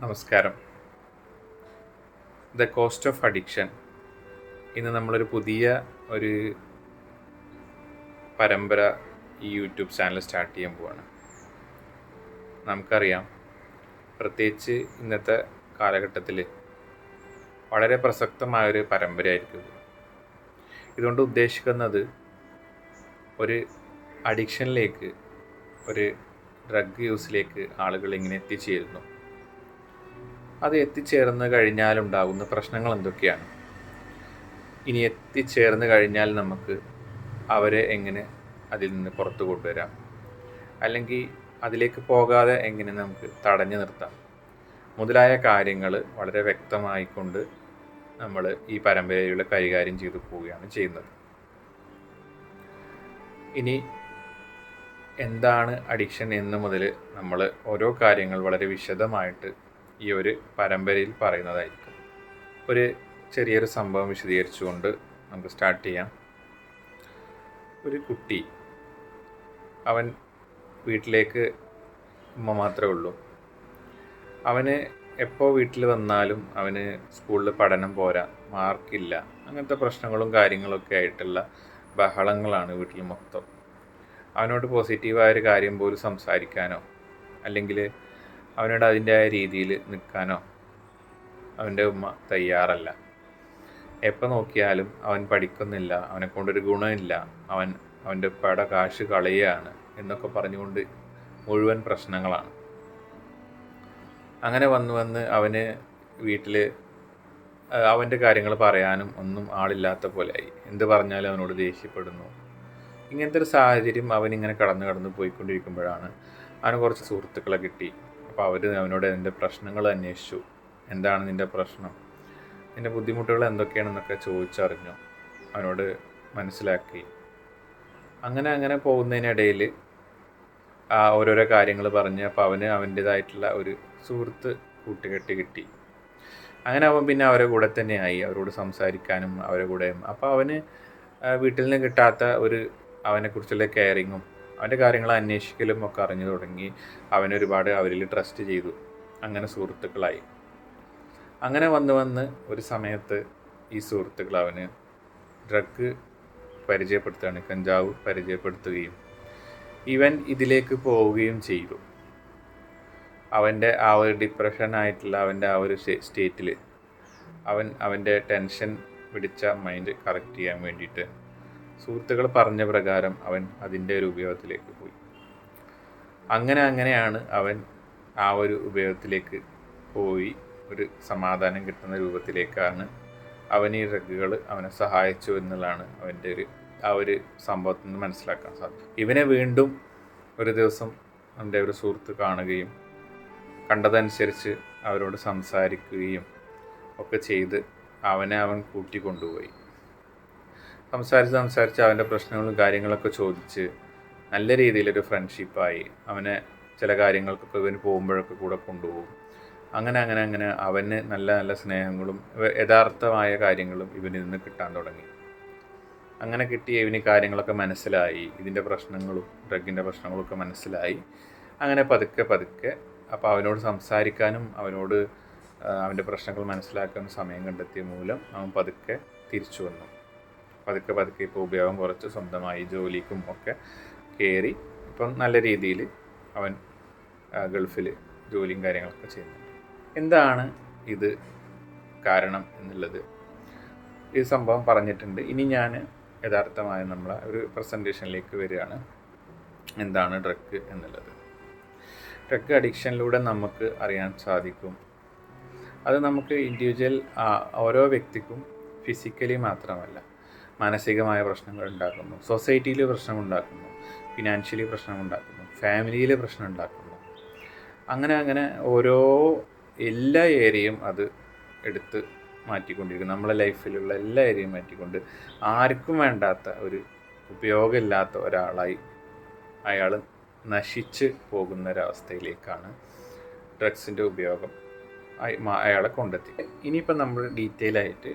നമസ്കാരം. The cost of addiction. ഇന്ന് നമ്മളൊരു പുതിയ ഒരു പരമ്പര ഈ യൂട്യൂബ് ചാനൽ സ്റ്റാർട്ട് ചെയ്യാൻ പോവാണ്. നമുക്കറിയാം, പ്രത്യേകിച്ച് ഇന്നത്തെ കാലഘട്ടത്തിൽ വളരെ പ്രസക്തമായൊരു പരമ്പരയായിരിക്കും ഇത്. ഇതുകൊണ്ട് ഉദ്ദേശിക്കുന്നത് ഒരു അഡിക്ഷനിലേക്ക്, ഒരു ഡ്രഗ് യൂസിലേക്ക് ആളുകൾ എങ്ങനെ എത്തിച്ചേരുന്നു, അത് എത്തിച്ചേർന്ന് കഴിഞ്ഞാലുണ്ടാകുന്ന പ്രശ്നങ്ങൾ എന്തൊക്കെയാണ്, ഇനി എത്തിച്ചേർന്ന് കഴിഞ്ഞാൽ നമുക്ക് അവരെ എങ്ങനെ അതിൽ നിന്ന് പുറത്തു കൊണ്ടുവരാം, അല്ലെങ്കിൽ അതിലേക്ക് പോകാതെ എങ്ങനെ നമുക്ക് തടഞ്ഞു നിർത്താം മുതലായ കാര്യങ്ങൾ വളരെ വ്യക്തമായിക്കൊണ്ട് നമ്മൾ ഈ പരമ്പരയിലൂടെ കൈകാര്യം ചെയ്തു പോവുകയാണ് ചെയ്യുന്നത്. ഇനി എന്താണ് അഡിക്ഷൻ എന്ന് മുതൽ നമ്മൾ ഓരോ കാര്യങ്ങൾ വളരെ വിശദമായിട്ട് ഈ ഒരു പരമ്പരയിൽ പറയുന്നതായിരിക്കും. ഒരു ചെറിയൊരു സംഭവം വിശദീകരിച്ചുകൊണ്ട് നമുക്ക് സ്റ്റാർട്ട് ചെയ്യാം. ഒരു കുട്ടി, അവൻ വീട്ടിലേക്ക് ഉമ്മ മാത്രമേ ഉള്ളൂ. അവന് എപ്പോൾ വീട്ടിൽ വന്നാലും അവന് സ്കൂളിൽ പഠനം പോരാ, മാർക്കില്ല, അങ്ങനത്തെ പ്രശ്നങ്ങളും കാര്യങ്ങളൊക്കെ ആയിട്ടുള്ള ബഹളങ്ങളാണ് വീട്ടിൽ മൊത്തം. അവനോട് പോസിറ്റീവായൊരു കാര്യം പോലും സംസാരിക്കാനോ അല്ലെങ്കിൽ അവനോട് അതിൻ്റെതായ രീതിയിൽ നിൽക്കാനോ അവൻ്റെ ഉമ്മ തയ്യാറല്ല. എപ്പോൾ നോക്കിയാലും അവൻ പഠിക്കുന്നില്ല, അവനെ കൊണ്ടൊരു ഗുണമില്ല, അവൻ്റെ ഉപ്പയുടെ കാശ് കളയുകയാണ് എന്നൊക്കെ പറഞ്ഞുകൊണ്ട് മുഴുവൻ പ്രശ്നങ്ങളാണ്. അങ്ങനെ വന്ന് അവന് വീട്ടിൽ അവൻ്റെ കാര്യങ്ങൾ പറയാനും ഒന്നും ആളില്ലാത്ത പോലെയായി. എന്ത് പറഞ്ഞാലും അവനോട് ദേഷ്യപ്പെടുന്നു. ഇങ്ങനത്തെ ഒരു സാഹചര്യം അവനിങ്ങനെ കടന്നു പോയിക്കൊണ്ടിരിക്കുമ്പോഴാണ് അവന് കുറച്ച് സുഹൃത്തുക്കളെ കിട്ടി. അപ്പോൾ അവർ അവനോട് അതിൻ്റെ പ്രശ്നങ്ങൾ അന്വേഷിച്ചു. എന്താണ് നിൻ്റെ പ്രശ്നം, നിൻ്റെ ബുദ്ധിമുട്ടുകൾ എന്തൊക്കെയാണെന്നൊക്കെ ചോദിച്ചറിഞ്ഞു, അവനോട് മനസ്സിലാക്കി. അങ്ങനെ പോകുന്നതിനിടയിൽ ഓരോരോ കാര്യങ്ങൾ പറഞ്ഞ് അപ്പോൾ അവന് അവൻ്റേതായിട്ടുള്ള ഒരു സുഹൃത്ത് കൂട്ടുകെട്ട് കിട്ടി. അങ്ങനെ അവൻ പിന്നെ അവരുടെ കൂടെ തന്നെയായി, അവരോട് സംസാരിക്കാനും അവരുടെ കൂടെയും. അപ്പോൾ അവന് വീട്ടിൽ നിന്ന് കിട്ടാത്ത ഒരു അവനെക്കുറിച്ചുള്ള കെയറിങ്ങും അവൻ്റെ കാര്യങ്ങൾ അന്വേഷിക്കലും ഒക്കെ അറിഞ്ഞു തുടങ്ങി. അവനൊരുപാട് അവരിൽ ട്രസ്റ്റ് ചെയ്തു. അങ്ങനെ സുഹൃത്തുക്കളായി. അങ്ങനെ വന്ന് ഒരു സമയത്ത് ഈ സുഹൃത്തുക്കൾ അവന് ഡ്രഗ് പരിചയപ്പെടുത്തുകയാണ്, കഞ്ചാവ് പരിചയപ്പെടുത്തുകയും ഇവൻ ഇതിലേക്ക് പോവുകയും ചെയ്തു. അവൻ്റെ ആ ഒരു ഡിപ്രഷനായിട്ടുള്ള അവൻ്റെ ആ ഒരു സ്റ്റേറ്റിൽ അവൻ്റെ ടെൻഷൻ പിടിച്ച മൈൻഡ് കറക്റ്റ് ചെയ്യാൻ വേണ്ടിയിട്ട് സുഹൃത്തുക്കൾ പറഞ്ഞ പ്രകാരം അവൻ അതിൻ്റെ ഒരു ഉപയോഗത്തിലേക്ക് പോയി. അങ്ങനെയാണ് അവൻ ആ ഒരു ഉപയോഗത്തിലേക്ക് പോയി. ഒരു സമാധാനം കിട്ടുന്ന രൂപത്തിലേക്കാണ് അവൻ ഈ ഡ്രഗുകൾ അവനെ സഹായിച്ചു എന്നുള്ളതാണ് അവൻ്റെ ആ ഒരു സംഭവത്തിൽ നിന്ന് മനസ്സിലാക്കാൻ സാധിക്കും. ഇവനെ വീണ്ടും ഒരു ദിവസം അവൻ്റെ ഒരു സുഹൃത്ത് കാണുകയും കണ്ടതനുസരിച്ച് അവരോട് സംസാരിക്കുകയും ഒക്കെ ചെയ്ത് അവൻ കൂട്ടിക്കൊണ്ടുപോയി. സംസാരിച്ച് അവൻ്റെ പ്രശ്നങ്ങളും കാര്യങ്ങളൊക്കെ ചോദിച്ച് നല്ല രീതിയിലൊരു ഫ്രണ്ട്ഷിപ്പായി. അവനെ ചില കാര്യങ്ങൾക്കൊക്കെ ഇവന് പോകുമ്പോഴൊക്കെ കൂടെ കൊണ്ടുപോകും. അങ്ങനെ അവന് നല്ല നല്ല സ്നേഹങ്ങളും യഥാർത്ഥമായ കാര്യങ്ങളും ഇവനിൽ നിന്ന് കിട്ടാൻ തുടങ്ങി. അങ്ങനെ കിട്ടി ഇവന് കാര്യങ്ങളൊക്കെ മനസ്സിലായി, ഇതിൻ്റെ പ്രശ്നങ്ങളും ഡ്രഗിൻ്റെ പ്രശ്നങ്ങളൊക്കെ മനസ്സിലായി. അങ്ങനെ പതുക്കെ അപ്പോൾ അവനോട് സംസാരിക്കാനും അവനോട് അവൻ്റെ പ്രശ്നങ്ങൾ മനസ്സിലാക്കാനും സമയം കണ്ടെത്തിയ മൂലം അവൻ പതുക്കെ തിരിച്ചു വന്നു. പതുക്കെ ഇപ്പോൾ ഉപയോഗം കുറച്ച് സ്വന്തമായി ജോലിക്കും ഒക്കെ കയറി ഇപ്പം നല്ല രീതിയിൽ അവൻ ഗൾഫിൽ ജോലിയും കാര്യങ്ങളൊക്കെ ചെയ്യുന്നുണ്ട്. എന്താണ് ഇത് കാരണം എന്നുള്ളത് ഈ സംഭവം പറഞ്ഞിട്ടുണ്ട്. ഇനി ഞാൻ യഥാർത്ഥമായ നമ്മളെ ഒരു പ്രസൻറ്റേഷനിലേക്ക് വരികയാണ്. എന്താണ് ഡ്രഗ് എന്നുള്ളത്. ഡ്രഗ് അഡിക്ഷനിലൂടെ നമുക്ക് അറിയാൻ സാധിക്കും, അത് നമുക്ക് ഇൻഡിവിജ്വൽ ഓരോ വ്യക്തിക്കും ഫിസിക്കലി മാത്രമല്ല മാനസികമായ പ്രശ്നങ്ങൾ ഉണ്ടാക്കുന്നു, സൊസൈറ്റിയിൽ പ്രശ്നമുണ്ടാക്കുന്നു, ഫിനാൻഷ്യലി പ്രശ്നമുണ്ടാക്കുന്നു, ഫാമിലിയിൽ പ്രശ്നം ഉണ്ടാക്കുന്നു. അങ്ങനെ ഓരോ എല്ലാ ഏരിയയും അത് എടുത്ത് മാറ്റിക്കൊണ്ടിരിക്കും. നമ്മളെ ലൈഫിലുള്ള എല്ലാ ഏരിയയും മാറ്റിക്കൊണ്ട് ആർക്കും വേണ്ടാത്ത ഒരു ഉപയോഗമില്ലാത്ത ഒരാളായി അയാൾ നശിച്ച് പോകുന്ന ഒരവസ്ഥയിലേക്കാണ് ഡ്രഗ്സിൻ്റെ ഉപയോഗം അയാളെ കൊണ്ടെത്തി. ഇനിയിപ്പോൾ നമ്മൾ ഡീറ്റെയിൽ ആയിട്ട്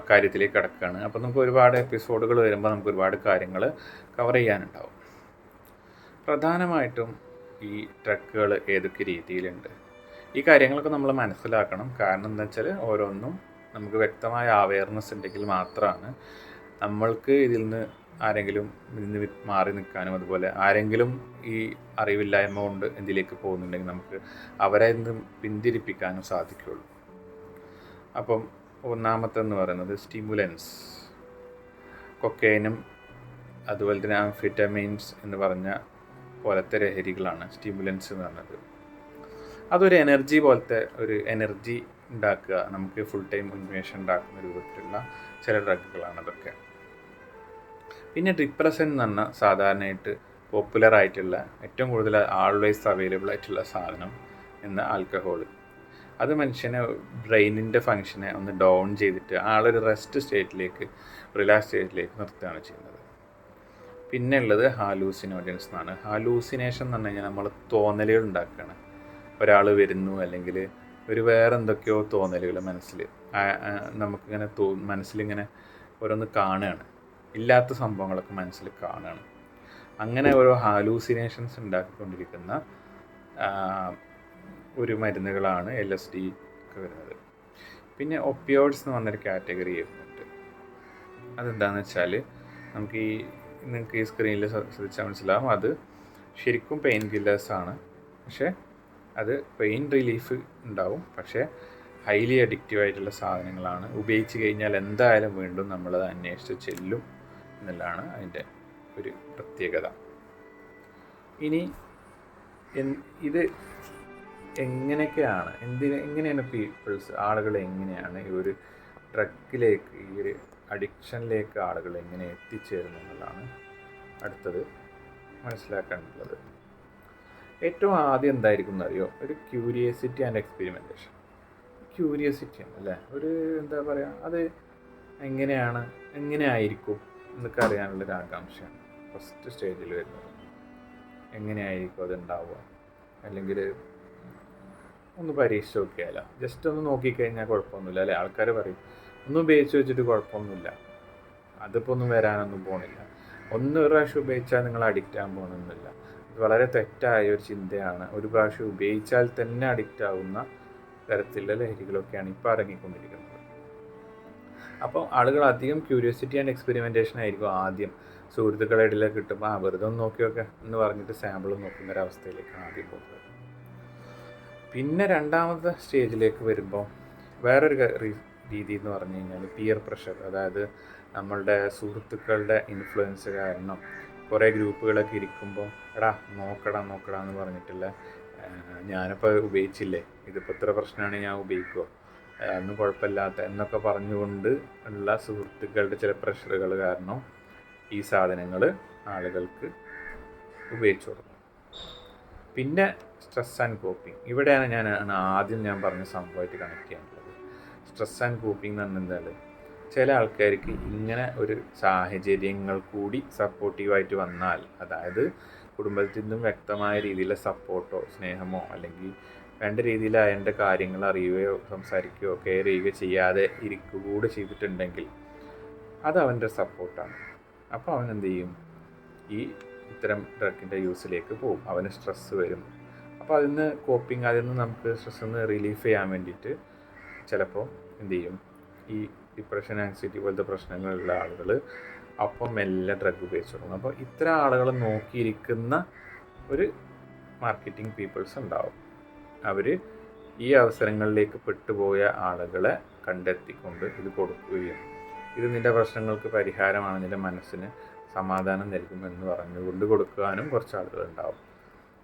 കാര്യത്തിലേക്ക് കിടക്കുകയാണ്. അപ്പോൾ നമുക്ക് ഒരുപാട് എപ്പിസോഡുകൾ വരുമ്പോൾ നമുക്ക് ഒരുപാട് കാര്യങ്ങൾ കവർ ചെയ്യാനുണ്ടാവും. പ്രധാനമായിട്ടും ഈ ഡ്രഗുകൾ ഏതൊക്കെ രീതിയിലുണ്ട്, ഈ കാര്യങ്ങളൊക്കെ നമ്മൾ മനസ്സിലാക്കണം. കാരണം എന്താ വെച്ചാൽ ഓരോന്നും നമുക്ക് വ്യക്തമായ അവയർനെസ് ഉണ്ടെങ്കിൽ മാത്രമാണ് നമ്മൾക്ക് ഇതിൽ നിന്ന് ആരെങ്കിലും ഇതിൽ മാറി നിൽക്കാനും അതുപോലെ ആരെങ്കിലും ഈ അറിവില്ലായ്മ കൊണ്ട് എന്തിലേക്ക് പോകുന്നുണ്ടെങ്കിൽ നമുക്ക് അവരെ നിന്ന് പിന്തിരിപ്പിക്കാനും സാധിക്കുകയുള്ളൂ. അപ്പം ഒന്നാമത്തെന്ന് പറയുന്നത് സ്റ്റിമുലൻസ്. കൊക്കൈനും അതുപോലെ തന്നെ ആംഫിറ്റമിൻസ് എന്ന് പറഞ്ഞ പോലത്തെ ലഹരികളാണ് സ്റ്റിമുലൻസ് എന്ന് പറഞ്ഞത്. അതൊരു എനർജി പോലത്തെ ഒരു എനർജി ഉണ്ടാക്കുക, നമുക്ക് ഫുൾ ടൈം ഉന്മേഷം ഉണ്ടാക്കുന്ന രൂപത്തിലുള്ള ചില ഡ്രഗുകളാണ് അതൊക്കെ. പിന്നെ ഡിപ്രസൻ എന്ന് പറഞ്ഞാൽ സാധാരണയായിട്ട് പോപ്പുലർ ആയിട്ടുള്ള ഏറ്റവും കൂടുതൽ ആൾവേസ് അവൈലബിൾ ആയിട്ടുള്ള സാധനം എന്ന ആൽക്കഹോൾ. അത് മനുഷ്യനെ ബ്രെയിനിൻ്റെ ഫങ്ഷനെ ഒന്ന് ഡൗൺ ചെയ്തിട്ട് ആളൊരു റെസ്റ്റ് സ്റ്റേറ്റിലേക്ക് റിലാക്സ് സ്റ്റേറ്റിലേക്ക് നിർത്തുകയാണ് ചെയ്യുന്നത്. പിന്നെ ഉള്ളത് ഹാലൂസിനോജൻസ് എന്നാണ്. ഹാലൂസിനേഷൻ എന്ന് പറഞ്ഞു കഴിഞ്ഞാൽ നമ്മൾ തോന്നലുകൾ ഉണ്ടാക്കുകയാണ്. ഒരാൾ വരുന്നു അല്ലെങ്കിൽ ഒരു വേറെ എന്തൊക്കെയോ തോന്നലുകൾ മനസ്സിൽ നമുക്കിങ്ങനെ മനസ്സിലിങ്ങനെ ഓരോന്ന് കാണുകയാണ്, ഇല്ലാത്ത സംഭവങ്ങളൊക്കെ മനസ്സിൽ കാണുകയാണ്. അങ്ങനെ ഓരോ ഹാലൂസിനേഷൻസ് ഉണ്ടാക്കിക്കൊണ്ടിരിക്കുന്ന ഒരു മരുന്നുകളാണ് LSD ഒക്കെ വരുന്നത്. പിന്നെ ഒപ്പിയോയിഡ്സ് എന്ന് പറഞ്ഞൊരു കാറ്റഗറി വരുന്നുണ്ട്. അതെന്താണെന്ന് വെച്ചാൽ നിങ്ങൾക്ക് ഈ സ്ക്രീനിൽ ശ്രദ്ധിച്ചാൽ മനസ്സിലാവും, അത് ശരിക്കും പെയിൻ കില്ലേഴ്സാണ്. പക്ഷേ അത് പെയിൻ റിലീഫ് ഉണ്ടാവും, പക്ഷേ ഹൈലി അഡിക്റ്റീവ് ആയിട്ടുള്ള സാധനങ്ങളാണ്. ഉപയോഗിച്ച് കഴിഞ്ഞാൽ എന്തായാലും വീണ്ടും നമ്മളത് അന്വേഷിച്ച് ചെല്ലും എന്നുള്ളതാണ് അതിൻ്റെ ഒരു പ്രത്യേകത. ഇനി ഇത് എങ്ങനെയൊക്കെയാണ് എങ്ങനെയാണ് ആളുകൾ എങ്ങനെയാണ് ഈ ഒരു ഡ്രഗിലേക്ക്, ഈ ഒരു അഡിക്ഷനിലേക്ക് ആളുകൾ എങ്ങനെ എത്തിച്ചേരുന്നു എന്നുള്ളതാണ് അടുത്തത് മനസ്സിലാക്കാനുള്ളത്. ഏറ്റവും ആദ്യം എന്തായിരിക്കും എന്നറിയോ? ഒരു ക്യൂരിയോസിറ്റി ആൻഡ് എക്സ്പെരിമെൻറ്റേഷൻ. ക്യൂരിയോസിറ്റിയാണ് അല്ലേ, ഒരു എന്താ പറയുക, അത് എങ്ങനെ ആയിരിക്കും എന്നൊക്കെ അറിയാനുള്ളൊരു ആകാംക്ഷയാണ് ഫസ്റ്റ് സ്റ്റേജിൽ വരുന്നത്. എങ്ങനെയായിരിക്കും അത് ഉണ്ടാവുക, അല്ലെങ്കിൽ ഒന്ന് പരീക്ഷിച്ച് നോക്കിയാലോ, ജസ്റ്റ് ഒന്ന് നോക്കിക്കഴിഞ്ഞാൽ കുഴപ്പമൊന്നുമില്ല അല്ലേ. ആൾക്കാർ പറയും ഒന്നും ഉപയോഗിച്ച് വെച്ചിട്ട് കുഴപ്പമൊന്നുമില്ല, അതിപ്പോൾ ഒന്നും വരാനൊന്നും പോകണില്ല. ഒരു പ്രാവശ്യം ഉപയോഗിച്ചാൽ നിങ്ങൾ അഡിക്റ്റ് ആകാൻ പോകണമെന്നില്ല. ഇത് വളരെ തെറ്റായ ഒരു ചിന്തയാണ്. ഒരു പ്രാവശ്യം ഉപയോഗിച്ചാൽ തന്നെ അഡിക്റ്റ് ആവുന്ന തരത്തിലുള്ള ലഹരികളൊക്കെയാണ് ഇപ്പോൾ ഇറങ്ങിക്കൊണ്ടിരിക്കുന്നത്. അപ്പോൾ ആളുകൾ അധികം ക്യൂരിയോസിറ്റി ആൻഡ് എക്സ്പെരിമെൻറ്റേഷൻ ആയിരിക്കും ആദ്യം. സുഹൃത്തുക്കളുടെ ഇടയിലേക്ക് കിട്ടുമ്പോൾ വെറുതെ ഒന്ന് നോക്കിയൊക്കെ എന്ന് പറഞ്ഞിട്ട് സാമ്പിൾ നോക്കുന്നൊരവസ്ഥയിലേക്കാണ് ആദ്യം പോകുന്നത്. പിന്നെ രണ്ടാമത്തെ സ്റ്റേജിലേക്ക് വരുമ്പോൾ വേറൊരു രീതി എന്ന് പറഞ്ഞു കഴിഞ്ഞാൽ പിയർ പ്രഷർ. അതായത് നമ്മളുടെ സുഹൃത്തുക്കളുടെ ഇൻഫ്ലുവൻസ് കാരണം കുറേ ഗ്രൂപ്പുകളൊക്കെ ഇരിക്കുമ്പോൾ എടാ നോക്കടാ എന്ന് പറഞ്ഞിട്ടുള്ള, ഞാനിപ്പോൾ ഉപയോഗിച്ചില്ലേ, ഇതിപ്പോൾ ഇത്ര പ്രശ്നമാണ്, ഞാൻ ഉപയോഗിക്കുമോ, ഒന്നും കുഴപ്പമില്ലാത്ത എന്നൊക്കെ പറഞ്ഞുകൊണ്ട് ഉള്ള സുഹൃത്തുക്കളുടെ ചില പ്രഷറുകൾ കാരണം ഈ സാധനങ്ങൾ ആളുകൾക്ക് ഉപയോഗിച്ചു തുടങ്ങും. പിന്നെ സ്ട്രെസ് ആൻഡ് കോപ്പിംഗ്. ഇവിടെയാണ് ആദ്യം ഞാൻ പറഞ്ഞ സംഭവമായിട്ട് കണക്ട് ചെയ്യാനുള്ളത്. സ്ട്രെസ് ആൻഡ് കോപ്പിംഗ് എന്ന് പറഞ്ഞാൽ ചില ആൾക്കാർക്ക് ഇങ്ങനെ ഒരു സാഹചര്യങ്ങൾ കൂടി സപ്പോർട്ടീവായിട്ട് വന്നാൽ, അതായത് കുടുംബത്തിൽ നിന്നും വ്യക്തമായ രീതിയിലുള്ള സപ്പോർട്ടോ സ്നേഹമോ അല്ലെങ്കിൽ വേണ്ട രീതിയിൽ അതിൻ്റെ കാര്യങ്ങൾ അറിയുകയോ സംസാരിക്കുകയോ കെയർ ചെയ്യുകയോ ചെയ്യാതെ ഇരിക്കുക ചെയ്തിട്ടുണ്ടെങ്കിൽ അത് അവൻ്റെ സപ്പോർട്ടാണ്. അപ്പോൾ അവൻ എന്ത് ചെയ്യും? ഇത്തരം ഡ്രഗിൻ്റെ യൂസിലേക്ക് പോകും. അവന് സ്ട്രെസ്സ് വരും. അപ്പോൾ അതിൽ നിന്ന് നമുക്ക് സ്ട്രെസ്സ് റിലീഫ് ചെയ്യാൻ വേണ്ടിയിട്ട് ചിലപ്പോൾ എന്ത് ചെയ്യും? ഈ ഡിപ്രഷൻ ആൻസൈറ്റി പോലത്തെ പ്രശ്നങ്ങളുള്ള ആളുകൾ അപ്പം മെല്ലെ ഡ്രഗ് ഉപയോഗിച്ച് തുടങ്ങും. അപ്പോൾ ഇത്തരം ആളുകൾ നോക്കിയിരിക്കുന്ന ഒരു മാർക്കറ്റിംഗ് പീപ്പിൾസ് ഉണ്ടാവും. അവർ ഈ അവസരങ്ങളിലേക്ക് പെട്ടുപോയ ആളുകളെ കണ്ടെത്തിക്കൊണ്ട് ഇത് കൊടുക്കുകയും ഇത് നിൻ്റെ പ്രശ്നങ്ങൾക്ക് പരിഹാരമാണ്, നിൻ്റെ മനസ്സിന് സമാധാനം നൽകുമെന്ന് പറഞ്ഞുകൊണ്ട് കൊടുക്കാനും കുറച്ച് ആളുകളുണ്ടാവും.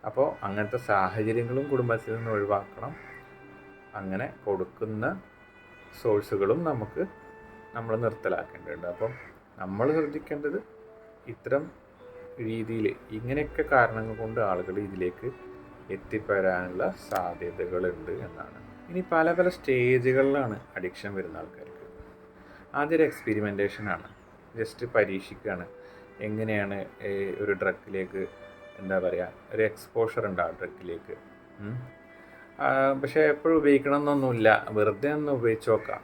അപ്പോൾ അങ്ങനത്തെ സാഹചര്യങ്ങളും കുടുംബത്തിൽ നിന്ന് ഒഴിവാക്കണം. അങ്ങനെ കൊടുക്കുന്ന സോഴ്സുകളും നമ്മൾ നിർത്തലാക്കേണ്ടതുണ്ട്. അപ്പം നമ്മൾ ശ്രദ്ധിക്കേണ്ടത് ഇത്തരം രീതിയിൽ ഇങ്ങനെയൊക്കെ കാരണങ്ങൾ കൊണ്ട് ആളുകൾ ഇതിലേക്ക് എത്തിപ്പെടാനുള്ള സാധ്യതകളുണ്ട് എന്നാണ്. ഇനി പല പല സ്റ്റേജുകളിലാണ് അഡിക്ഷൻ വരുന്ന ആൾക്കാർക്ക്. ആദ്യം ഒരു എക്സ്പെരിമെൻറ്റേഷനാണ്, ജസ്റ്റ് പരീക്ഷിക്കുകയാണ് എങ്ങനെയാണ് ഒരു ഡ്രഗിലേക്ക് ഒരു എക്സ്പോഷർ ഉണ്ട് ആ ഡ്രഗിലേക്ക്. പക്ഷേ എപ്പോഴും ഉപയോഗിക്കണം എന്നൊന്നുമില്ല, വെറുതെ ഒന്ന് ഉപയോഗിച്ച് നോക്കാം,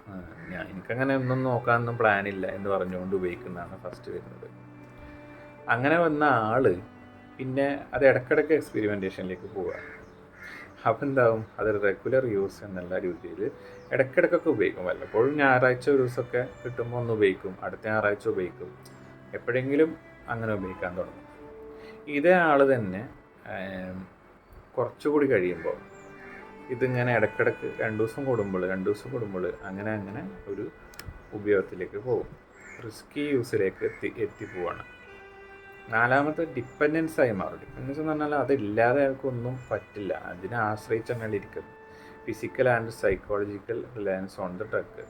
എനിക്കങ്ങനെ ഒന്നും നോക്കാനൊന്നും പ്ലാനില്ല എന്ന് പറഞ്ഞുകൊണ്ട് ഉപയോഗിക്കുന്നതാണ് ഫസ്റ്റ് വരുന്നത്. അങ്ങനെ വന്ന ആൾ പിന്നെ അത് ഇടയ്ക്കിടയ്ക്ക് എക്സ്പെരിമെൻറ്റേഷനിലേക്ക് പോവുക. അപ്പോൾ എന്താവും, അതൊരു റെഗുലർ യൂസ് എന്നുള്ള രീതിയിൽ ഇടയ്ക്കിടയ്ക്കൊക്കെ ഉപയോഗിക്കും. വല്ലപ്പോഴും ഞായറാഴ്ച ഒരു ദിവസമൊക്കെ കിട്ടുമ്പോൾ ഒന്ന് ഉപയോഗിക്കും, അടുത്ത ഞായറാഴ്ച ഉപയോഗിക്കും, എപ്പോഴെങ്കിലും അങ്ങനെ ഉപയോഗിക്കാൻ തുടങ്ങും. ഇതേ ആൾ തന്നെ കുറച്ചുകൂടി കഴിയുമ്പോൾ ഇതിങ്ങനെ ഇടയ്ക്കിടയ്ക്ക് രണ്ട് ദിവസം കൂടുമ്പോൾ അങ്ങനെ അങ്ങനെ ഒരു ഉപയോഗത്തിലേക്ക് പോകും, റിസ്കി യൂസിലേക്ക് എത്തിപ്പോവാണ്. നാലാമത്തെ ഡിപ്പെൻഡൻസായി മാറും. ഡിപ്പെൻഡൻസ് എന്ന് പറഞ്ഞാൽ അതില്ലാതെ അയാൾക്കൊന്നും പറ്റില്ല, അതിനെ ആശ്രയിച്ചാണ് ഇരിക്കുന്നത്. Physical and psychological Reliance on the drug.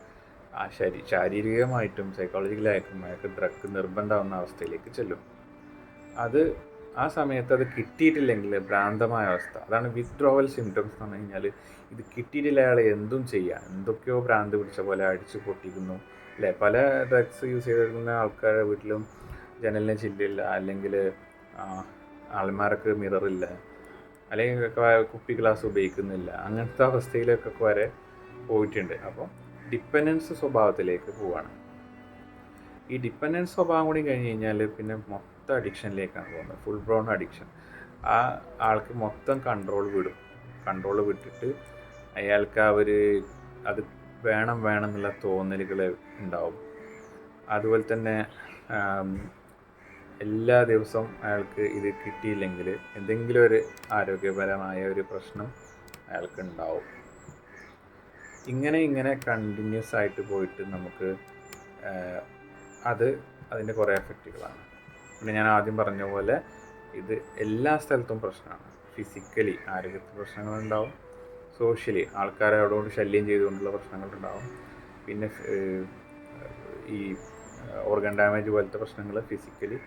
ആ ശാരീരികമായിട്ടും സൈക്കോളജിക്കലായിട്ടും അയാൾക്ക് ഡ്രഗ് നിർബന്ധമാവുന്ന അവസ്ഥയിലേക്ക് ചെല്ലും. അത് ആ സമയത്ത് അത് കിട്ടിയിട്ടില്ലെങ്കിൽ ഭ്രാന്തമായ അവസ്ഥ, അതാണ് വിത്ഡ്രോവൽ സിംറ്റംസ് എന്ന് പറഞ്ഞു കഴിഞ്ഞാൽ. ഇത് കിട്ടിയിട്ടില്ല അയാൾ എന്തും ചെയ്യാം, എന്തൊക്കെയോ ഭ്രാന്ത് പിടിച്ച പോലെ അടിച്ചു പൊട്ടിക്കുന്നു അല്ലേ. പല ഡ്രഗ്സ് യൂസ് ചെയ്തിരുന്ന ആൾക്കാരുടെ വീട്ടിലും ജനലിന് ചില്ലില്ല, അല്ലെങ്കിൽ ആൾമാർക്ക് മിററില്ല, അല്ലെങ്കിൽ കുപ്പി ഗ്ലാസ് ഉപയോഗിക്കുന്നില്ല, അങ്ങനത്തെ അവസ്ഥയിലേക്കൊക്കെ വരെ പോയിട്ടുണ്ട്. അപ്പോൾ ഡിപ്പെൻഡൻസ് സ്വഭാവത്തിലേക്ക് പോവാണ്. ഈ ഡിപ്പെൻഡൻസ് സ്വഭാവം കൂടി കഴിഞ്ഞ് കഴിഞ്ഞാൽ പിന്നെ മൊത്തം അഡിക്ഷനിലേക്കാണ് പോകുന്നത്, ഫുൾ ബ്രോൺ അഡിക്ഷൻ. ആ ആൾക്ക് മൊത്തം കൺട്രോൾ വിട്ടിട്ട് അയാൾക്ക് അത് വേണം എന്നുള്ള തോന്നലുകൾ ഉണ്ടാവും. അതുപോലെ തന്നെ എല്ലാ ദിവസവും അയാൾക്ക് ഇത് കിട്ടിയില്ലെങ്കിൽ എന്തെങ്കിലും ഒരു ആരോഗ്യപരമായ ഒരു പ്രശ്നം അയാൾക്ക് ഉണ്ടാവും. ഇങ്ങനെ കണ്ടിന്യൂസ് ആയിട്ട് പോയിട്ട് നമുക്ക് അതിൻ്റെ കുറേ എഫക്റ്റുകളാണ്. പിന്നെ ഞാൻ ആദ്യം പറഞ്ഞ പോലെ ഇത് എല്ലാ സ്ഥലത്തും പ്രശ്നമാണ്. ഫിസിക്കലി ആരോഗ്യത്തിൽ പ്രശ്നങ്ങളുണ്ടാവും, സോഷ്യലി ആൾക്കാരോടുകൊണ്ട് ശല്യം ചെയ്തുകൊണ്ടുള്ള പ്രശ്നങ്ങളുണ്ടാവും, പിന്നെ ഈ ഓർഗൻ ഡാമേജ് പോലത്തെ പ്രശ്നങ്ങൾ ഫിസിക്കലി,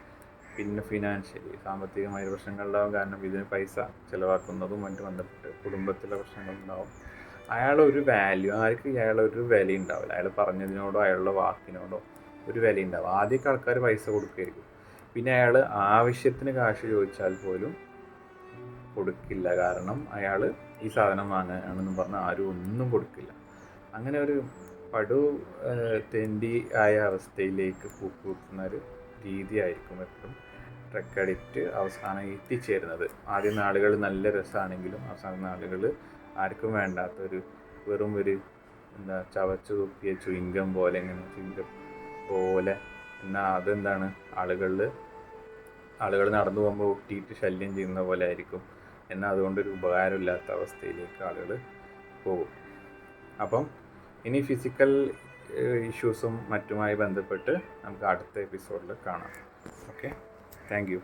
പിന്നെ ഫിനാൻഷ്യലി സാമ്പത്തികമായ പ്രശ്നങ്ങളുണ്ടാവും. കാരണം ഇതിന് പൈസ ചിലവാക്കുന്നതും മറ്റും ബന്ധപ്പെട്ട് കുടുംബത്തിലെ പ്രശ്നങ്ങളുണ്ടാവും. അയാളൊരു വില ഉണ്ടാവില്ല, അയാൾ പറഞ്ഞതിനോടോ അയാളുടെ വാക്കിനോടോ ഒരു വില ഉണ്ടാവും. ആദ്യമൊക്കെ ആൾക്കാർ പൈസ കൊടുക്കുമായിരിക്കും, പിന്നെ അയാൾ ആവശ്യത്തിന് കാശ് ചോദിച്ചാൽ പോലും കൊടുക്കില്ല. കാരണം അയാൾ ഈ സാധനം വാങ്ങാനാണെന്ന് പറഞ്ഞാൽ ആരും ഒന്നും കൊടുക്കില്ല. അങ്ങനെ ഒരു തെണ്ടി ആയ അവസ്ഥയിലേക്ക് കൂട്ടുന്ന ഒരു രീതിയായിരിക്കും എപ്പോഴും ഡ്രഗ് അഡിക്റ്റ് അവസാനം എത്തിച്ചേരുന്നത്. ആദ്യം നാളുകൾ നല്ല രസമാണെങ്കിലും അവസാന നാളുകൾ ആർക്കും വേണ്ടാത്തൊരു വെറും ഒരു ചവച്ചു തുപ്പിയ ചുയിങ്കം പോലെ, എന്നാൽ അതെന്താണ് ആളുകൾ നടന്നു പോകുമ്പോൾ ഒട്ടിയിട്ട് ശല്യം ചെയ്യുന്ന പോലെ ആയിരിക്കും. എന്നാൽ അതുകൊണ്ടൊരു ഉപകാരമില്ലാത്ത അവസ്ഥയിലേക്ക് ആളുകൾ പോകും. അപ്പം ഇനി ഫിസിക്കൽ ഇഷ്യൂസും മറ്റുമായി ബന്ധപ്പെട്ട് നമുക്ക് അടുത്ത എപ്പിസോഡിൽ കാണാം. Okay, thank you.